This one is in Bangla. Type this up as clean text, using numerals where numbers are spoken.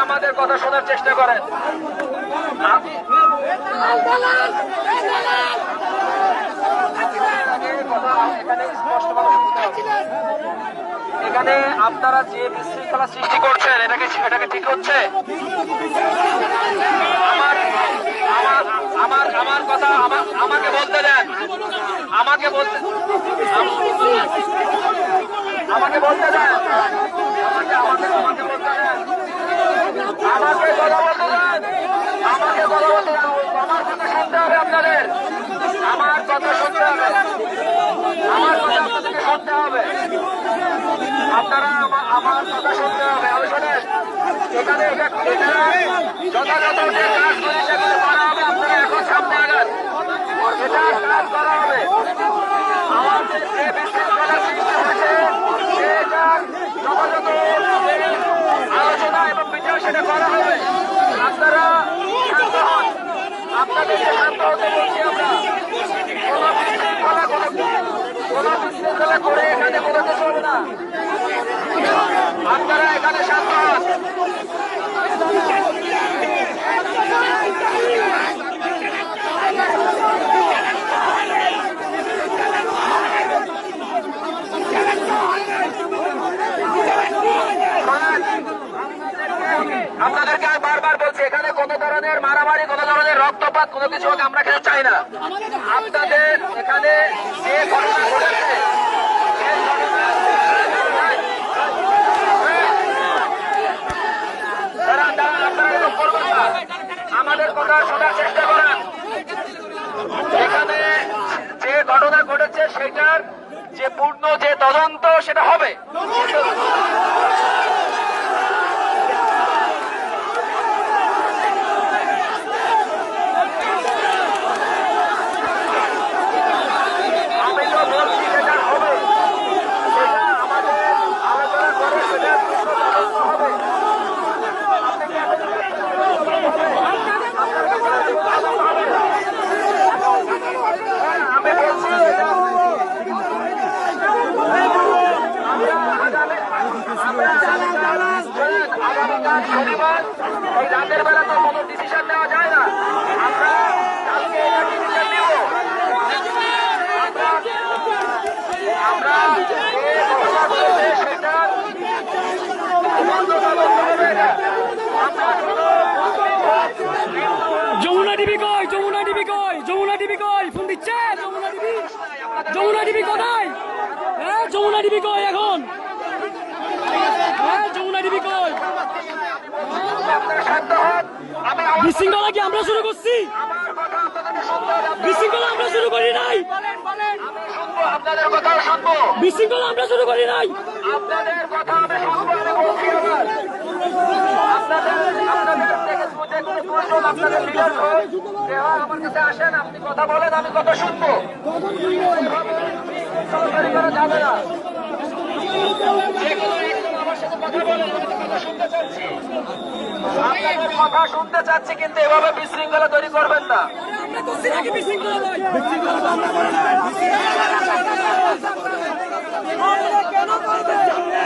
আমাদের কথা শোনার চেষ্টা করেন। এখানে আপনারা যে বিশৃঙ্খলা সৃষ্টি করছেন এটাকে ঠিক হচ্ছে? আমার কথা আমাকে বলতে দেন, আমাকে বলতে দেন, আমাকে বলতে দেন, আমাকে কথা বলতে দেন, আমাকে কথা বলতে দেন। আমার কথা শুনতে হবে আপনাদের, আমার কথা শুনতে হবে, আমার কথা আপনাদেরকে শুনতে হবে, আপনারা আমার কথা শুনতে হবে। আমি শোনেন, এখানে যথাযথ যে কাজগুলি সেগুলো করা হবে, আপনারা এখন সামনে আগান, এটা কাজ করা হবে। আমাদের যে বিশৃঙ্খলা সৃষ্টি হয়েছে সেটার যথাযথ আলোচনা এবং বিচার সেটা করা হবে। আপনারা শান্ত হন, আপনাদেরকে শান্ত হতে বলছি আমরা। কোনো বিশৃঙ্খলা করে এখানে বেরোতে চলবে না, আপনারা এখানে শান্ত হন। আপনাদেরকে আমি বারবার বলছি, এখানে কোনো ধরনের মারামারি, কোনো ধরনের রক্তপাত, কোনো কিছু আমরা খেতে চাই না। আপনাদের এখানে যে ঘটনা ঘটেছে আমাদের কথা শোনার চেষ্টা করেন। এখানে যে ঘটনা ঘটেছে সেটার যে পূর্ণ যে তদন্ত সেটা হবে। আমি তো বলছি সেটা হবে, সেটা আমাদের আলোচনা করে সেটা তদন্ত হবে। দিচ্ছে যমুনা টিভি কোথায়? হ্যাঁ যমুনা টিভি কই এখন? হ্যাঁ যমুনা টিভি কই? বিশৃঙ্খলা কি আমরা শুরু করছি? বিশৃঙ্খলা আমরা শুরু করি নাই। আপনাদের কথাও শুনবো, বিশৃঙ্খলা আমরা শুরু করি নাই। আপনাদের কথা আমি শুনবো। আমি বলছি আবার, আপনাদের থেকে যে কোনো দুজন আপনাদের লিডার হোক, যে হয় আমার কাছে আসেন, আপনি কথা বলেন, আমি কথা শুনবো। সরকারি করা যাবে না। যে কোনো একজন আমার সাথে কথা বলেন, আমি তো কথা শুনতে চাচ্ছি। আপনাদের কথা শুনতে চাচ্ছি, কিন্তু এভাবে বিশৃঙ্খলা তৈরি করবেন না। আমরা করছি নাকি বিশৃঙ্খলা? মামলা কেন করবে?